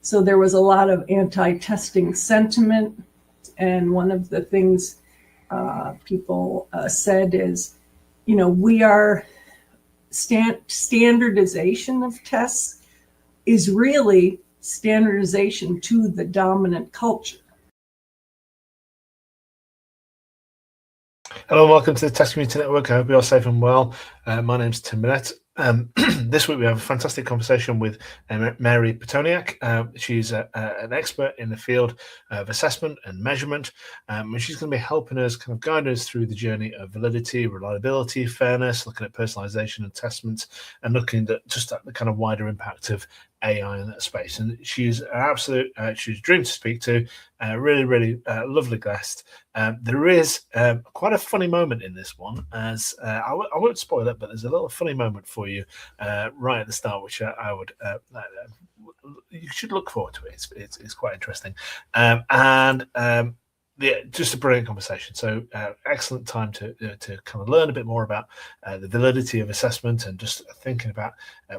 So there was a lot of anti-testing sentiment. And one of the things people said is, we are standardization of tests is really standardization to the dominant culture. Hello and welcome to the Test Community Network. I hope you're safe and well. My name's Tim Burnett. This week we have a fantastic conversation with Mary Pitoniak. She's an expert in the field of assessment and measurement, and she's going to be helping us, kind of guide us through the journey of validity, reliability, fairness, looking at personalisation and testament, and looking at just at the kind of wider impact of AI in that space. And she's an absolute, she's a dream to speak to, really lovely guest. There is quite a funny moment in this one, as I won't spoil it, but there's a little funny moment for you right at the start, which I would you should look forward to it. It's quite interesting, yeah, just a brilliant conversation. So excellent time to kind of learn a bit more about the validity of assessment and just thinking about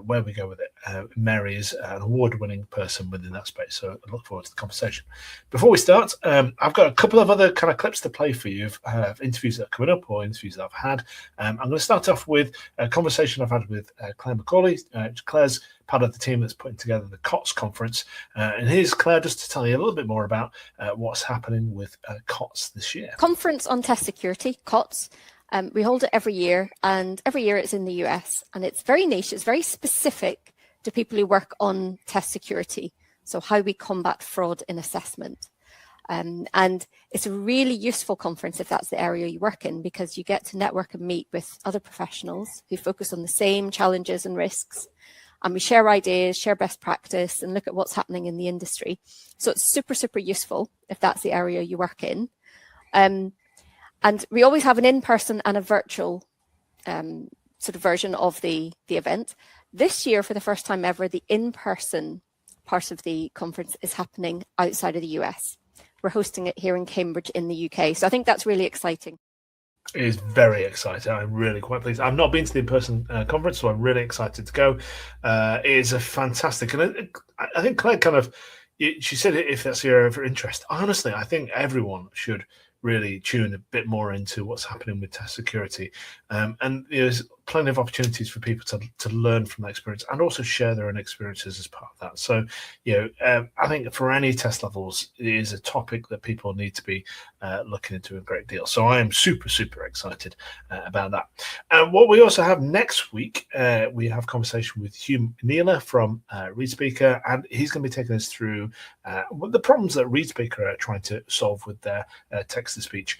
where we go with it. Mary is an award-winning person within that space, so I look forward to the conversation. Before we start, I've got a couple of other kind of clips to play for you of interviews that are coming up or interviews that I've had. I'm going to start off with a conversation I've had with Claire McCauley. Claire's part of the team that's putting together the COTS conference. And here's Claire just to tell you a little bit more about what's happening with COTS this year. Conference on Test Security, COTS. We hold it every year, and every year it's in the US, and it's very niche. It's very specific to people who work on test security. So how we combat fraud in assessment. And it's a really useful conference if that's the area you work in, because you get to network and meet with other professionals who focus on the same challenges and risks. And we share ideas, share best practice, and look at what's happening in the industry. So it's super useful if that's the area you work in. And we always have an in-person and a virtual sort of version of the event. This year, for the first time ever, the in-person part of the conference is happening outside of the US. We're hosting it here in Cambridge in the UK. So I think that's really exciting. It is very exciting. I'm really quite pleased. I've not been to the in-person conference, so I'm really excited to go. It is a fantastic, and I think Claire kind of, she said if that's your area of interest. Honestly, I think everyone should really tune a bit more into what's happening with test security. And there's plenty of opportunities for people to learn from that experience and also share their own experiences as part of that. So, I think for any test levels, it is a topic that people need to be looking into a great deal. So I am super excited about that. And what we also have next week, we have a conversation with Hugh Neela from ReadSpeaker, and he's going to be taking us through the problems that ReadSpeaker are trying to solve with their text-to-speech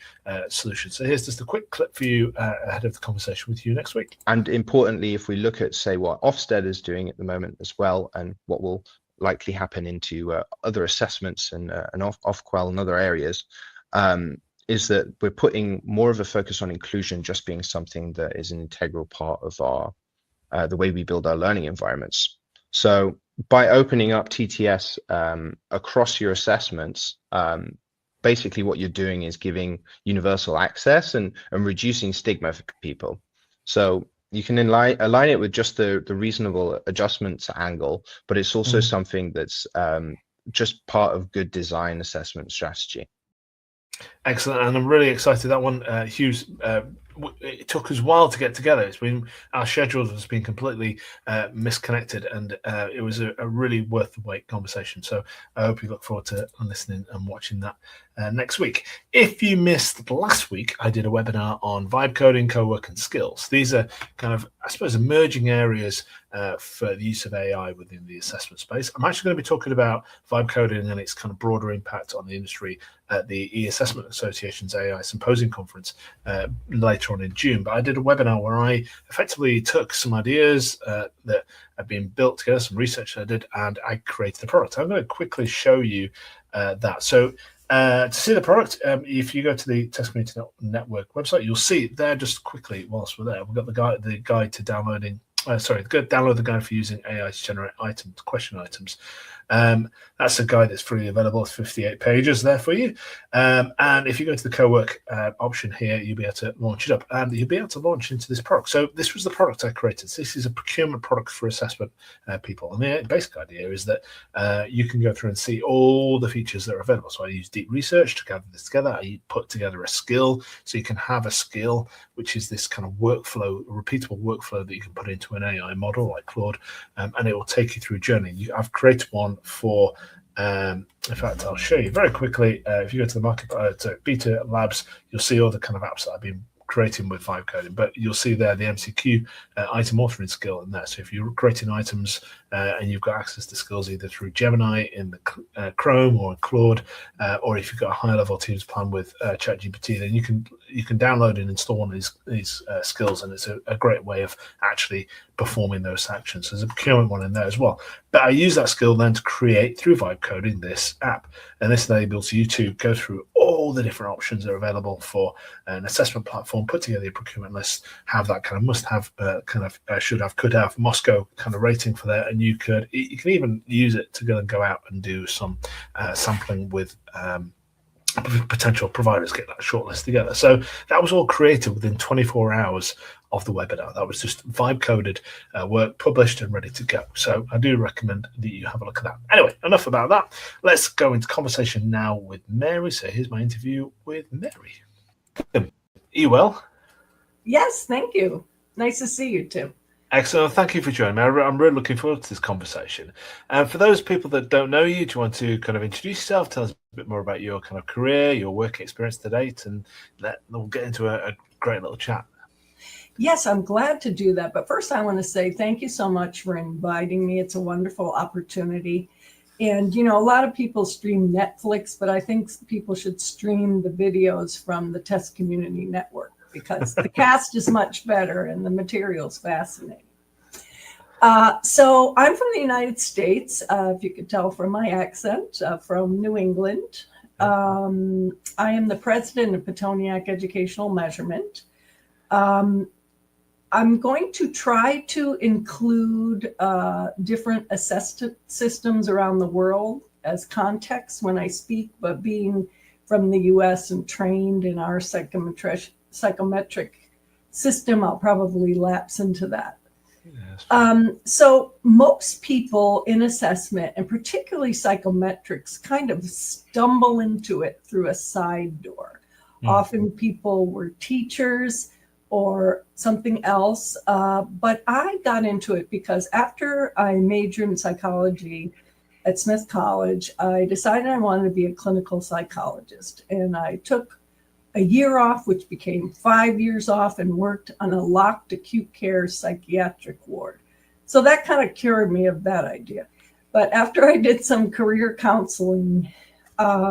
solution. So here's just a quick clip for you ahead of the conversation with Hugh next week. And importantly, if we look at, say, what Ofsted is doing at the moment as well, and what will likely happen into other assessments and Ofqual and other areas, is that we're putting more of a focus on inclusion just being something that is an integral part of our the way we build our learning environments. So by opening up TTS across your assessments, basically what you're doing is giving universal access and reducing stigma for people. So you can align it with just the reasonable adjustments angle, but it's also something that's just part of good design assessment strategy. Excellent, and I'm really excited. That one, Hugh's, it took us a while to get together. It's been, our schedules has been completely misconnected, and it was a really worth the wait conversation. So I hope you look forward to listening and watching that next week. If you missed last week, I did a webinar on vibe coding, co-work, and skills. These are kind of, I suppose, emerging areas for the use of AI within the assessment space. I'm actually going to be talking about vibe coding and its kind of broader impact on the industry at the E-Assessment Association's AI Symposium Conference later on in June. But I did a webinar where I effectively took some ideas that have been built together, some research I did, and I created a product. I'm going to quickly show you that. So to see the product, if you go to the Test Community Network website, you'll see there just quickly whilst we're there. We've got the guide to downloading. Download the guide for using AI to generate question items. That's a guide that's freely available. It's 58 pages there for you. And if you go to the co-work option here, you'll be able to launch it up, and you'll be able to launch into this product. So this was the product I created. So this is a procurement product for assessment people. And the basic idea is that you can go through and see all the features that are available. So I use deep research to gather this together. I put together a skill, so you can have a skill, which is this kind of workflow, a repeatable workflow that you can put into an AI model like Claude, and it will take you through a journey. I've created one for, in fact, I'll show you very quickly. If you go to the market, to Beta Labs, you'll see all the kind of apps that I've been creating with vibe coding, but you'll see there the MCQ item authoring skill in there. So if you're creating items and you've got access to skills either through Gemini in the Chrome or Claude, or if you've got a high level Teams plan with ChatGPT, then you can download and install one of these skills, and it's a great way of actually performing those actions. There's a procurement one in there as well. But I use that skill then to create through vibe coding this app, and this enables you to go through all the different options that are available for an assessment platform, put together your procurement list, have that kind of must-have, should have, could have, Moscow kind of rating for that, and you can even use it to go out and do some sampling with potential providers, get that shortlist together. So that was all created within 24 hours of the webinar. That was just vibe coded work, published and ready to go. So I do recommend that you have a look at that. Anyway, enough about that. Let's go into conversation now with Mary. So here's my interview with Mary. Are you well? Yes, thank you. Nice to see you, Tim. Excellent. Thank you for joining me. I'm really looking forward to this conversation. And for those people that don't know you, do you want to kind of introduce yourself, tell us a bit more about your kind of career, your work experience to date, and we'll get into a great little chat. Yes, I'm glad to do that. But first, I want to say thank you so much for inviting me. It's a wonderful opportunity. And, a lot of people stream Netflix, but I think people should stream the videos from the Test Community.Network, because the cast is much better and the material's fascinating. So I'm from the United States, if you could tell from my accent, from New England. I am the president of Pitoniak Educational Measurement. I'm going to try to include different assessment systems around the world as context when I speak, but being from the US and trained in our psychometric system, I'll probably lapse into that. Yes. So most people in assessment, and particularly psychometrics, kind of stumble into it through a side door. Often people were teachers or something else, but I got into it because after I majored in psychology at Smith College, I decided I wanted to be a clinical psychologist, and I took a year off, which became 5 years off, and worked on a locked acute care psychiatric ward. So that kind of cured me of that idea. But after I did some career counseling,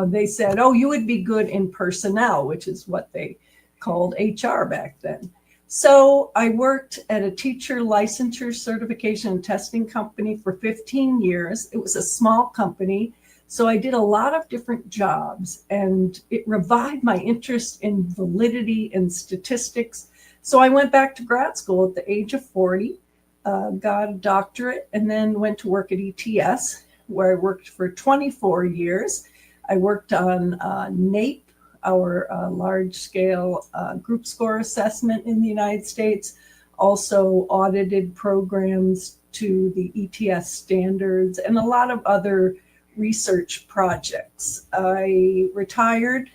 they said, oh, you would be good in personnel, which is what they called HR back then. So I worked at a teacher licensure certification and testing company for 15 years. It was a small company, so I did a lot of different jobs, and it revived my interest in validity and statistics. So I went back to grad school at the age of 40, got a doctorate, and then went to work at ETS, where I worked for 24 years. I worked on NAEP, our large-scale group score assessment in the United States, also audited programs to the ETS standards, and a lot of other research projects. I retired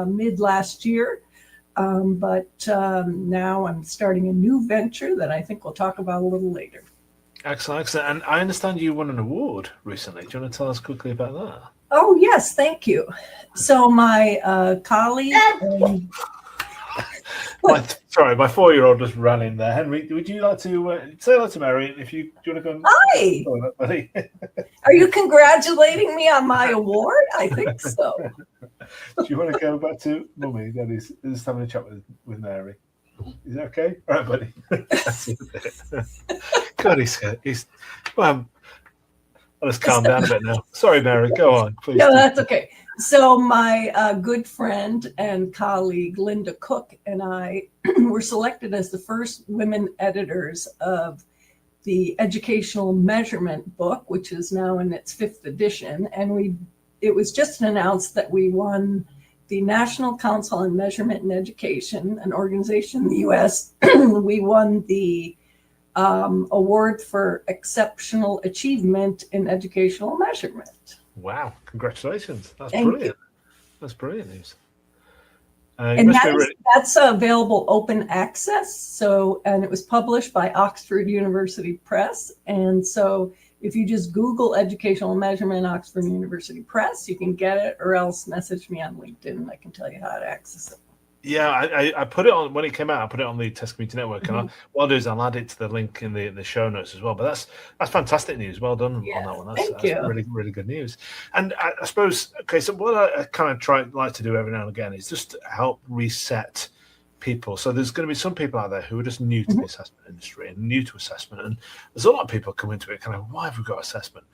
mid last year, but now I'm starting a new venture that I think we'll talk about a little later. Excellent, excellent. And I understand you won an award recently. Do you want to tell us quickly about that? Oh, yes, thank you. So my colleague... my 4-year-old just ran in there. Henry, would you like to say hello to Mary? If you do you want to go? Hi! Buddy? Are you congratulating me on my award? I think so. Do you want to go back to Mummy? Daddy's just having a chat with Mary. Is that okay? All right, buddy. God, he's well, I'll just calm down a bit now. Sorry, Mary, go on, please. No, that's okay. So my good friend and colleague, Linda Cook, and I were selected as the first women editors of the educational measurement book, which is now in its 5th edition. And it was just announced that we won the National Council on Measurement and Education, an organization in the US. We won the award for exceptional achievement in educational measurement. Wow, congratulations. That's Thank brilliant. you. That's brilliant news. And that's available open access. So, and it was published by Oxford University Press. And so if you just Google educational measurement, Oxford University Press, you can get it, or else message me on LinkedIn and I can tell you how to access it. Yeah, I put it on when it came out. I put it on the Test Community Network, and what I'll do is I'll add it to the link in the show notes as well. But that's fantastic news. Well done on that one. That's really, really good news. And I suppose, okay, so what I kind of like to do every now and again is just to help reset people. So there's going to be some people out there who are just new to the assessment industry and new to assessment, and there's a lot of people come into it kind of, why have we got assessment?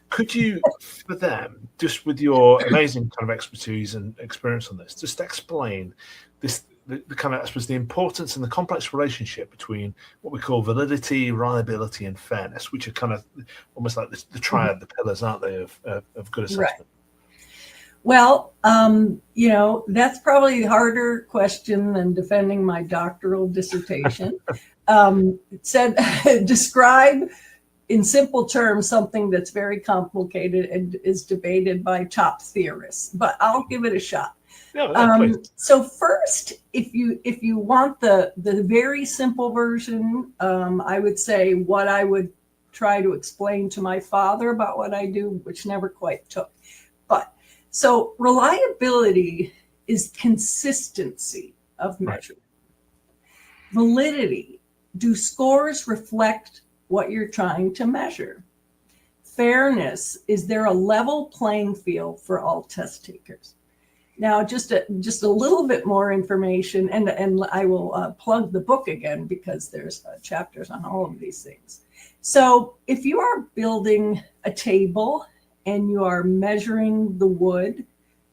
Could you, for them, just with your amazing kind of expertise and experience on this, just explain the kind of, I suppose, the importance and the complex relationship between what we call validity, reliability, and fairness, which are kind of almost like the triad, the pillars, aren't they, of good assessment? Right. Well, that's probably a harder question than defending my doctoral dissertation. It said, describe in simple terms something that's very complicated and is debated by top theorists, but I'll give it a shot. So first, if you want the very simple version, I would say what I would try to explain to my father about what I do, which never quite took. But so reliability is consistency of measurement. Validity, do scores reflect what you're trying to measure? Fairness, is there a level playing field for all test takers? Now, just a little bit more information, and I will plug the book again because there's chapters on all of these things. So if you are building a table and you are measuring the wood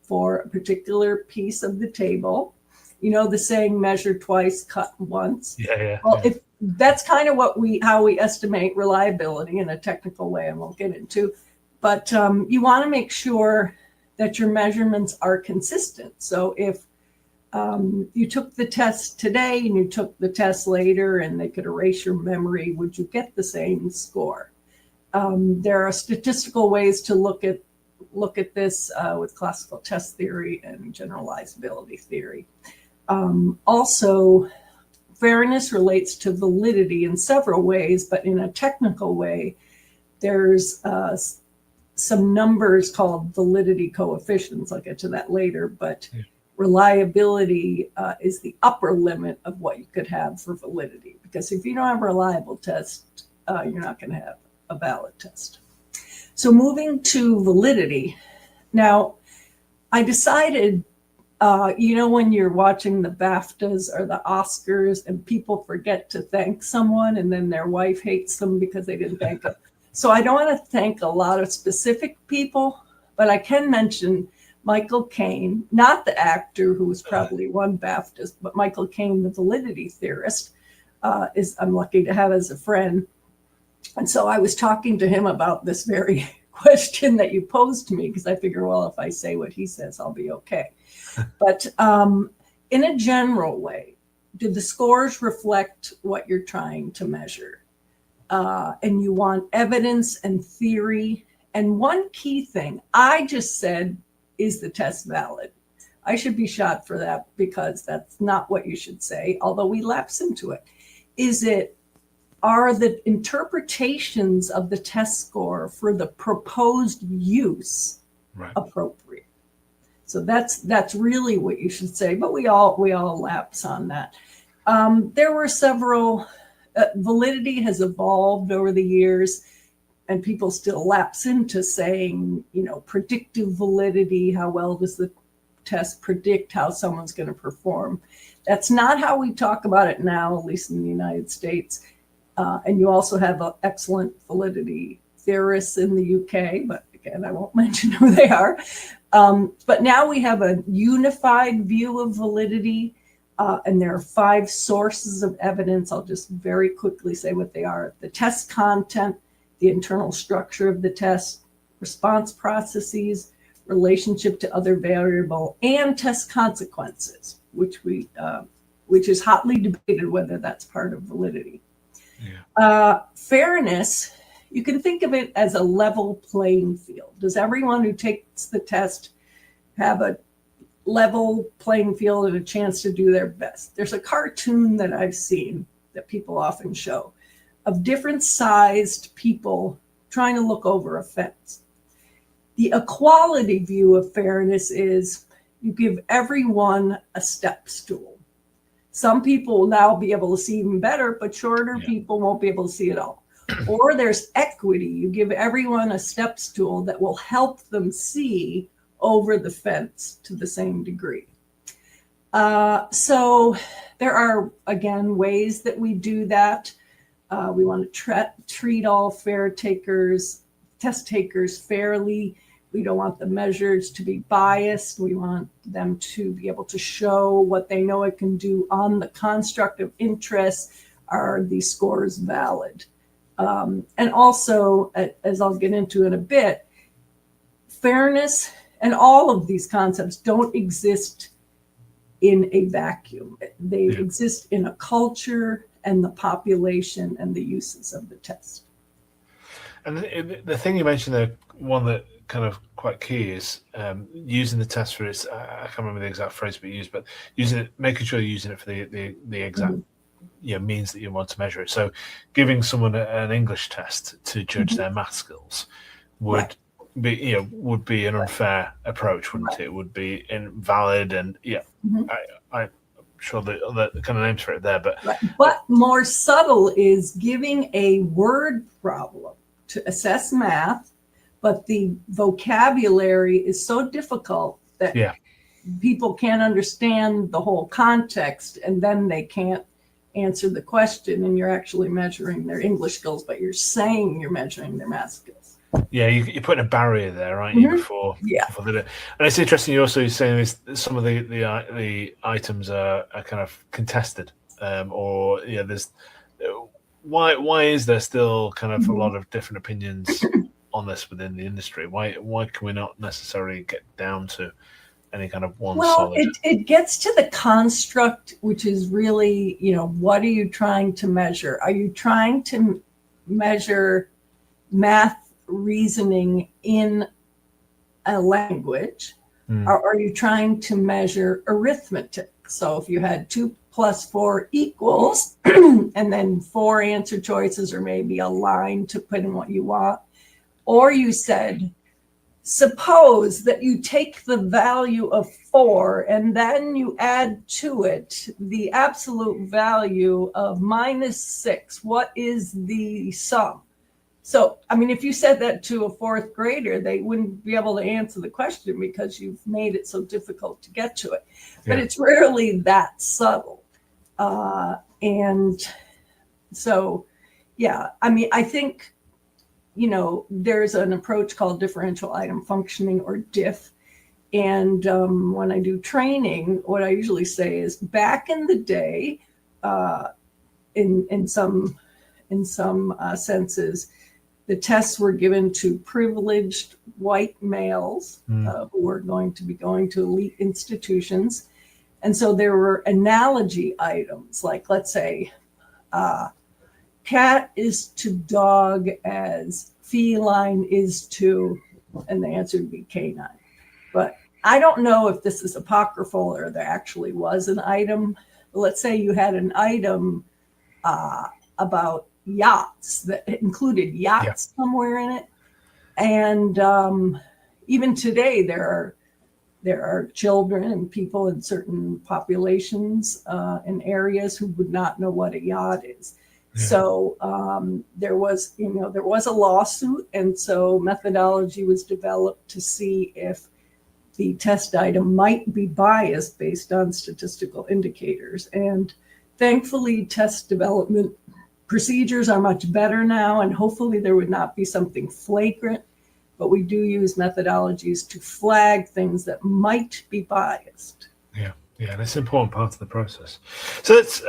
for a particular piece of the table, you know the saying, measure twice, cut once. Well, if that's kind of how we estimate reliability in a technical way, and we'll get into. But you want to make sure that your measurements are consistent. So if you took the test today and you took the test later and they could erase your memory, would you get the same score? There are statistical ways to look at this with classical test theory and generalizability theory. Also, fairness relates to validity in several ways, but in a technical way, there's some numbers called validity coefficients. I'll get to that later, but reliability is the upper limit of what you could have for validity, because if you don't have a reliable test, you're not going to have a valid test. So moving to validity. Now, I decided, when you're watching the BAFTAs or the Oscars and people forget to thank someone and then their wife hates them because they didn't thank them. So I don't want to thank a lot of specific people, but I can mention Michael Caine, not the actor who was probably won BAFTAs, but Michael Caine, the validity theorist, I'm lucky to have as a friend. And so I was talking to him about this very question that you posed to me, because I figure, well, if I say what he says, I'll be okay. But in a general way, do the scores reflect what you're trying to measure? And you want evidence and theory. And one key thing I just said, is the test valid? I should be shot for that, because that's not what you should say, although we lapse into it. Are the interpretations of the test score for the proposed use appropriate? So that's really what you should say, but we all lapse on that. There were several. Validity has evolved over the years, and people still lapse into saying, predictive validity. How well does the test predict how someone's going to perform? That's not how we talk about it now, at least in the United States. And you also have excellent validity theorists in the UK, but again, I won't mention who they are. But now we have a unified view of validity. And there are 5 sources of evidence. I'll just very quickly say what they are. The test content, the internal structure of the test, response processes, relationship to other variable, and test consequences, which is hotly debated whether that's part of validity. Yeah. Fairness, you can think of it as a level playing field. Does everyone who takes the test have a level playing field and a chance to do their best? There's a cartoon that I've seen that people often show of different sized people trying to look over a fence. The equality view of fairness is you give everyone a step stool. Some people will now be able to see even better, but shorter people won't be able to see at all. Or there's equity. You give everyone a step stool that will help them see over the fence to the same degree. So there are, again, ways that we do that. We want to treat all test takers fairly. We don't want the measures to be biased. We want them to be able to show what they know it can do on the construct of interest. Are these scores valid? And also, as I'll get into in a bit, fairness and all of these concepts don't exist in a vacuum. They exist in a culture and the population and the uses of the test. And the thing you mentioned there, one that kind of quite key is using the test for its, I can't remember the exact phrase but used, but using it, making sure you're using it for the exact means that you want to measure it. So giving someone an English test to judge their math skills would be an unfair approach, wouldn't it? It would be invalid, and I'm sure the kind of names for it there, but more subtle is giving a word problem to assess math, but the vocabulary is so difficult that people can't understand the whole context, and then they can't answer the question, and you're actually measuring their English skills, but you're saying you're measuring their math skills. Yeah, you're putting a barrier there, aren't you? Before they do it. And it's interesting. You're also saying some of the items are kind of contested, or there's why is there still kind of a lot of different opinions on this within the industry? Why can we not necessarily get down to any kind of one solid? Well, it gets to the construct, which is really, what are you trying to measure? Are you trying to measure math reasoning in a language, or are you trying to measure arithmetic? So if you had 2 + 4 equals, and then 4 answer choices, or maybe a line to put in what you want, or you said, suppose that you take the value of 4 and then you add to it the absolute value of -6. What is the sum? So, I mean, if you said that to a 4th grader, they wouldn't be able to answer the question because you've made it so difficult to get to it. But it's rarely that subtle. And so, I mean, I think, there's an approach called differential item functioning, or DIF. And when I do training, what I usually say is, back in the day, in some senses, the tests were given to privileged white males who were going to be going to elite institutions. And so there were analogy items, like, let's say, cat is to dog as feline is to, and the answer would be canine. But I don't know if this is apocryphal or there actually was an item. But let's say you had an item about yachts that included yachts somewhere in it. And even today, there are children and people in certain populations in areas who would not know what a yacht is. So there was a lawsuit, and so methodology was developed to see if the test item might be biased based on statistical indicators. And thankfully, test development procedures are much better now, and hopefully there would not be something flagrant, but we do use methodologies to flag things that might be biased. Yeah. Yeah, and it's an important part of the process. So let's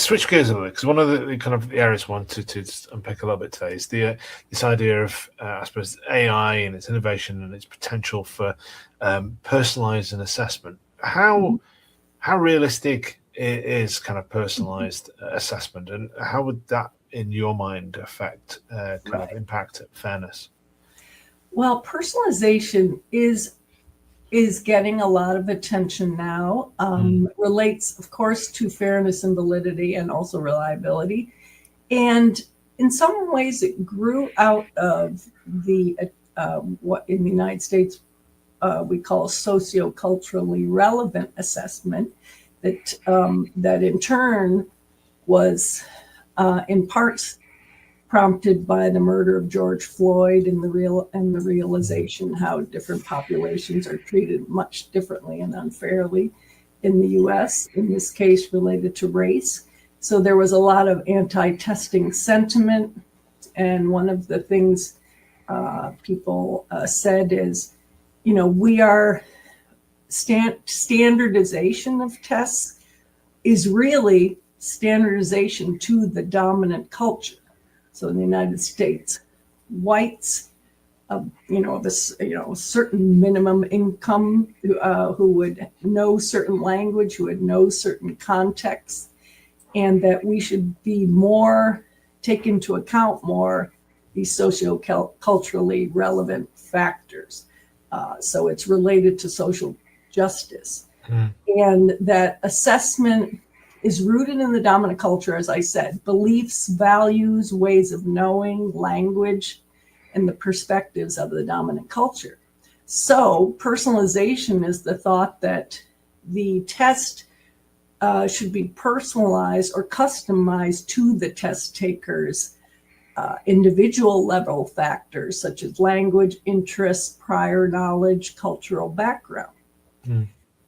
switch gears a little bit, because one of the kind of the areas I wanted to unpick a little bit today is this idea of, I suppose, AI and its innovation and its potential for personalised and assessment. How realistic is kind of personalised assessment, and how would that, in your mind, affect kind of impact fairness? Well, personalization is getting a lot of attention now. Relates, of course, to fairness and validity, and also reliability. And in some ways, it grew out of the what in the United States we call socioculturally relevant assessment, that in turn was in parts prompted by the murder of George Floyd and the realization how different populations are treated much differently and unfairly in the U.S., in this case related to race. So there was a lot of anti-testing sentiment. And one of the things people said is, we are standardization of tests is really standardization to the dominant culture. So in the United States, whites, certain minimum income, who would know certain language, who would know certain contexts, and that we should be more, take into account more these socio-culturally relevant factors. So it's related to social justice. And that assessment is rooted in the dominant culture, as I said, beliefs, values, ways of knowing, language, and the perspectives of the dominant culture. So personalization is the thought that the test should be personalized or customized to the test taker's individual level factors, such as language, interests, prior knowledge, cultural background.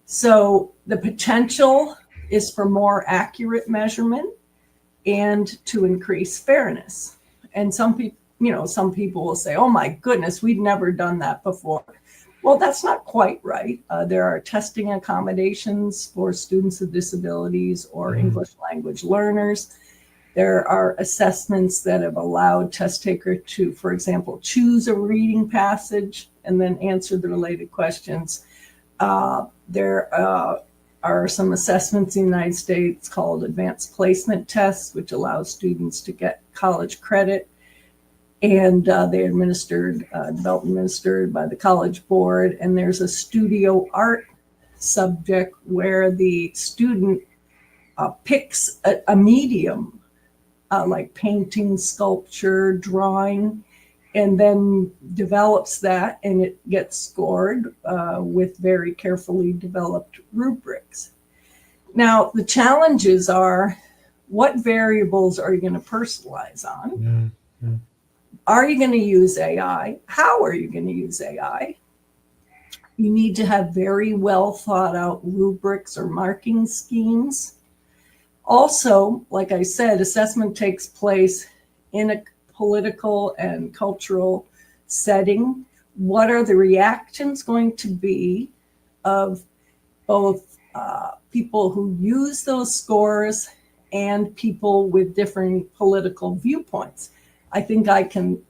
So the potential is for more accurate measurement and to increase fairness. And some people will say, oh my goodness, we've never done that before. Well, that's not quite right. There are testing accommodations for students with disabilities or English language learners. There are assessments that have allowed test taker to, for example, choose a reading passage and then answer the related questions. There are some assessments in the United States called advanced placement tests, which allow students to get college credit. And they're developed administered by the College Board. And there's a studio art subject where the student picks a medium, like painting, sculpture, drawing, and then develops that, and it gets scored with very carefully developed rubrics. Now, the challenges are, what variables are you going to personalize on? Are you going to use AI? How are you going to use AI? You need to have very well thought out rubrics or marking schemes. Also, like I said, assessment takes place in a political and cultural setting. What are the reactions going to be of both people who use those scores and people with different political viewpoints? I think I can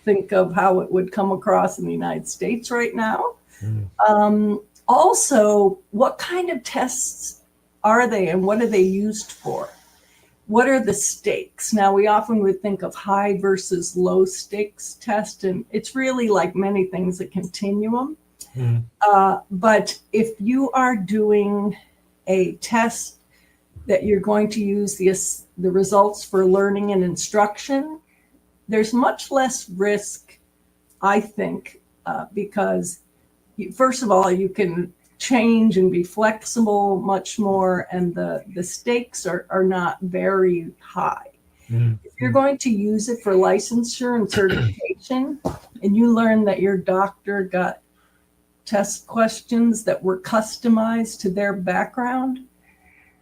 think of how it would come across in the United States right now. Also, what kind of tests are they and what are they used for? What are the stakes? Now, we often would think of high versus low stakes test, and it's really, like many things, a continuum. But if you are doing a test that you're going to use the results for learning and instruction, there's much less risk, I think, because first of all, you can change and be flexible much more, and the stakes are not very high. If you're going to use it for licensure and certification, and you learn that your doctor got test questions that were customized to their background,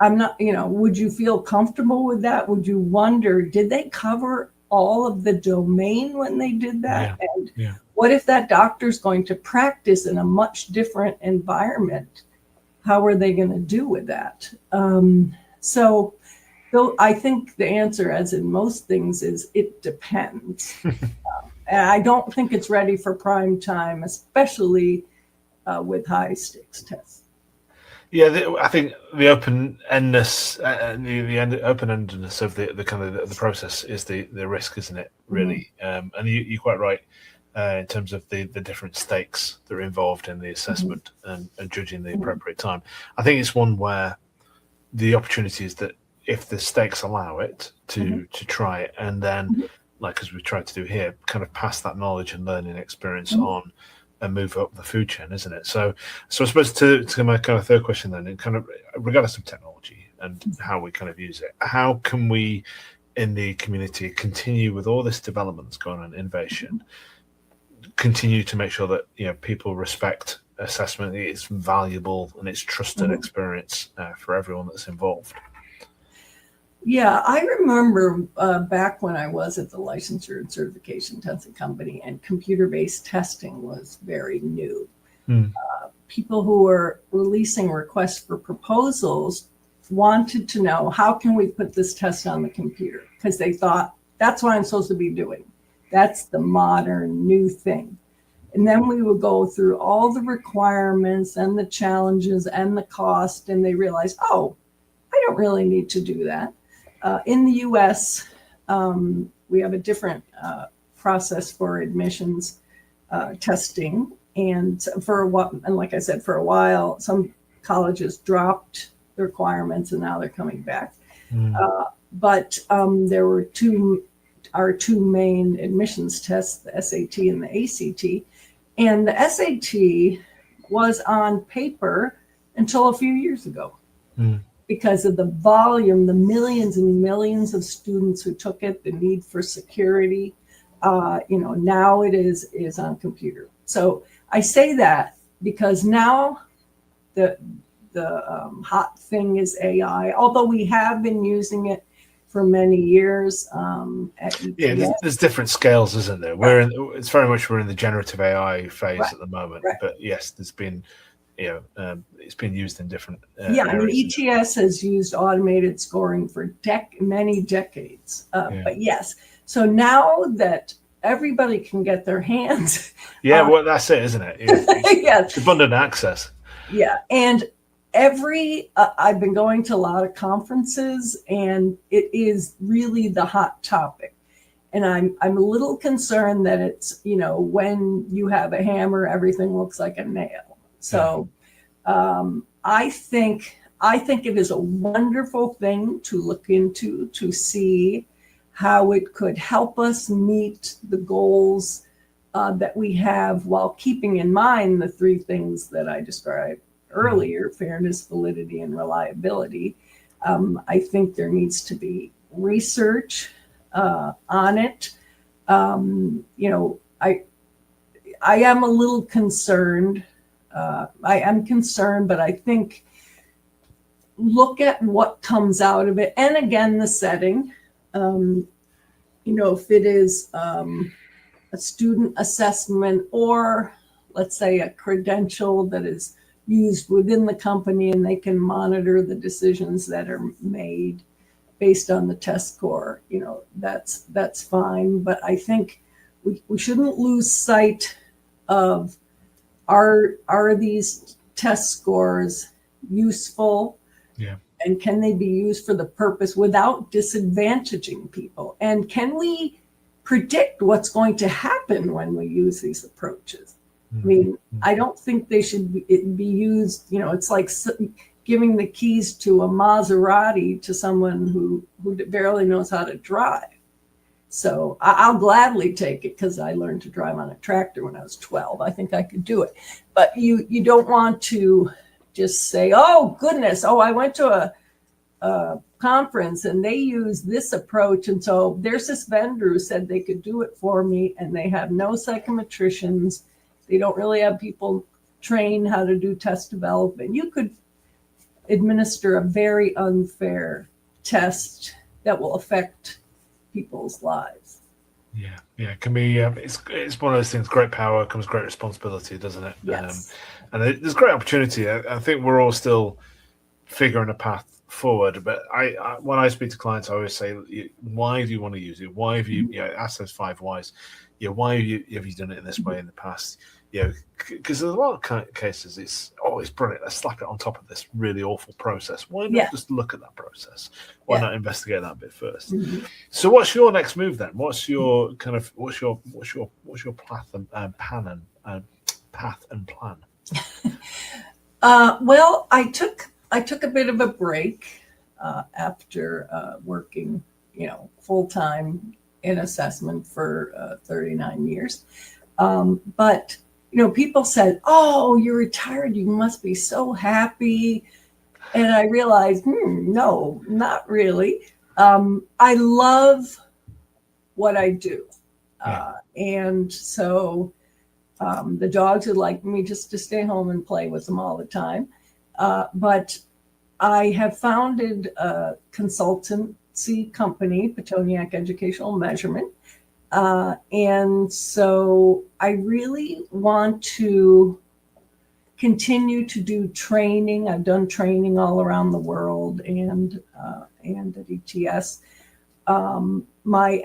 I'm not, would you feel comfortable with that? Would you wonder, did they cover all of the domain when they did that? And what if that doctor's going to practice in a much different environment? how are they going to do with that? So though I think the answer, as in most things, is it depends. And I don't think it's ready for prime time, especially with high stakes tests. Yeah, I think the open-endedness, the open-endedness of the kind of the process is the risk, isn't it? Really, and you're quite right in terms of the different stakes that are involved in the assessment and judging the appropriate time. I think it's one where the opportunity is that if the stakes allow it to try it, and then, like as we tried to do here, kind of pass that knowledge and learning experience on and move up the food chain, isn't it? So I suppose to my kind of third question then, in kind of regardless of technology and how we kind of use it, how can we in the community continue with all this development that's going on, innovation, continue to make sure that, you know, people respect assessment, it's valuable and it's trusted experience for everyone that's involved? Yeah, I remember back when I was at the licensure and certification testing company, and computer-based testing was very new. People who were releasing requests for proposals wanted to know, how can we put this test on the computer? Because they thought, that's what I'm supposed to be doing. That's the modern new thing. And then we would go through all the requirements and the challenges and the cost, and they realized, oh, I don't really need to do that. In the US, we have a different process for admissions testing. And and like I said, for a while, some colleges dropped the requirements and now they're coming back. But there were our two main admissions tests, the SAT and the ACT. And the SAT was on paper until a few years ago. Because of the volume, the millions and millions of students who took it, the need for security, now it is on computer. So I say that because now the hot thing is AI, although we have been using it for many years. There's different scales, isn't there? Right. It's very much we're in the generative AI phase Right. at the moment, Right. but yes, there's been, it's been used in different areas. ETS has used automated scoring for many decades. But yes, so now that everybody can get their hands. Well, that's it, isn't it? It's abundant access. Yeah, and I've been going to a lot of conferences, and it is really the hot topic. And I'm a little concerned that it's, when you have a hammer, everything looks like a nail. So I think it is a wonderful thing to look into, to see how it could help us meet the goals that we have, while keeping in mind the three things that I described earlier: fairness, validity, and reliability. I think there needs to be research on it. I am a little concerned. I am concerned, but I think look at what comes out of it. And again, the setting, if it is a student assessment, or let's say a credential that is used within the company and they can monitor the decisions that are made based on the test score, that's fine. But I think we shouldn't lose sight of, are these test scores useful? Yeah. And can they be used for the purpose without disadvantaging people? And can we predict what's going to happen when we use these approaches? I mean, I don't think they should be used, it's like giving the keys to a Maserati to someone who barely knows how to drive. So I'll gladly take it, because I learned to drive on a tractor when I was 12. I think I could do it. But you don't want to just say, oh, goodness, I went to a conference and they use this approach. And so there's this vendor who said they could do it for me, and they have no psychometricians. They don't really have people trained how to do test development. You could administer a very unfair test that will affect people's lives. Yeah, it can be. It's one of those things. Great power comes great responsibility, doesn't it? Yes. And there's great opportunity. I think we're all still figuring a path forward. But I when I speak to clients, I always say, why do you want to use it? Why have you? Ask those 5 whys. Why have you done it in this way in the past? Because there's a lot of cases. It's brilliant. Let's slap it on top of this really awful process. Why not just look at that process? Why not investigate that bit first? So, what's your next move then? What's your what's your path and path and plan? Well, I took a bit of a break after working, full time in assessment for 39 years. But people said, "Oh, you're retired. You must be so happy." And I realized, no, not really. I love what I do. And so the dogs would like me just to stay home and play with them all the time. But I have founded a consultancy company, Pitoniak Educational Measurement. And so I really want to continue to do training. I've done training all around the world and at ETS. My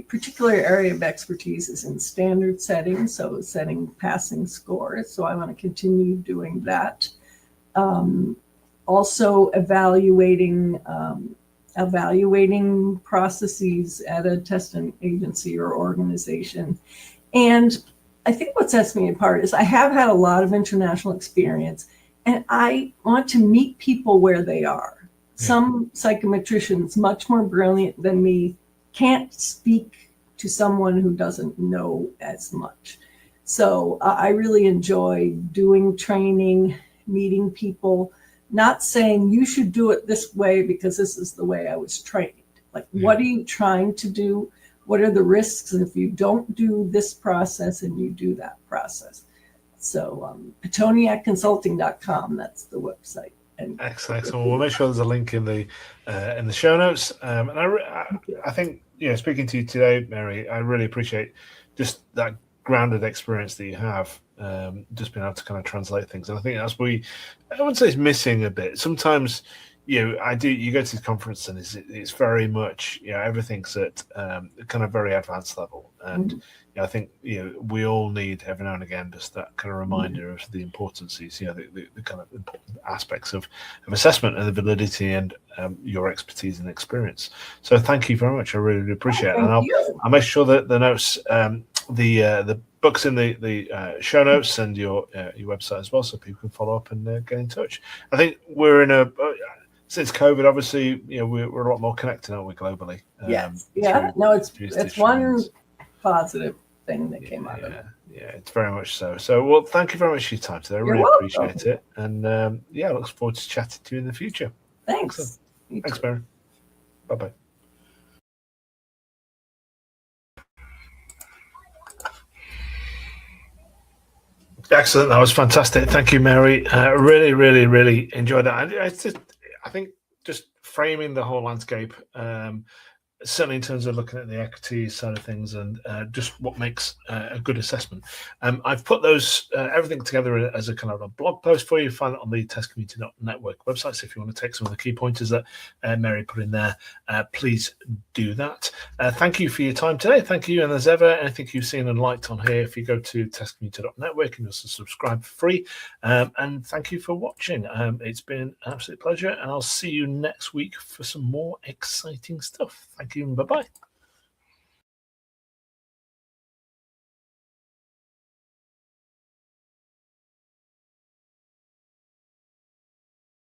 particular area of expertise is in standard setting, so setting passing scores. So I want to continue doing that. Also evaluating processes at a testing agency or organization. And I think what sets me apart is I have had a lot of international experience, and I want to meet people where they are. Some psychometricians, much more brilliant than me, can't speak to someone who doesn't know as much. So I really enjoy doing training, meeting people, not saying you should do it this way because this is the way I was trained. Like, what are you trying to do? What are the risks if you don't do this process and you do that process? So PitoniakConsulting.com, that's the website. And excellent. We'll make sure there's a link in the show notes. And I think, speaking to you today, Mary, I really appreciate just that grounded experience that you have, just being able to kind of translate things. And I think that's I would say it's missing a bit. Sometimes, you go to the conference and it's very much, everything's at kind of very advanced level. And I think, we all need every now and again just that kind of reminder of the importances, the kind of important aspects of assessment and the validity and your expertise and experience. So thank you very much. I really appreciate it. And I'll make sure that the notes, the books in the show notes and your website as well, so people can follow up and get in touch. I think we're in since COVID, obviously, we're a lot more connected, aren't we, globally? Yes. No, it's one positive thing that came out of it. Yeah, it's very much so. So, well, thank you very much for your time today. I really appreciate it. And I look forward to chatting to you in the future. Thanks. Thanks, Mary. Bye-bye. Excellent. That was fantastic. Thank you, Mary. Really, really, really enjoyed that. I think just framing the whole landscape, certainly in terms of looking at the equity side of things and just what makes a good assessment. I've put those everything together as a kind of a blog post for you. Find it on the Community.Network website. So if you want to take some of the key pointers that Mary put in there, please do that. Thank you for your time today. Thank you. And as ever, anything you've seen and liked on here, if you go to Community.Network and also subscribe for free. And thank you for watching. It's been an absolute pleasure. And I'll see you next week for some more exciting stuff. Thank you and bye-bye.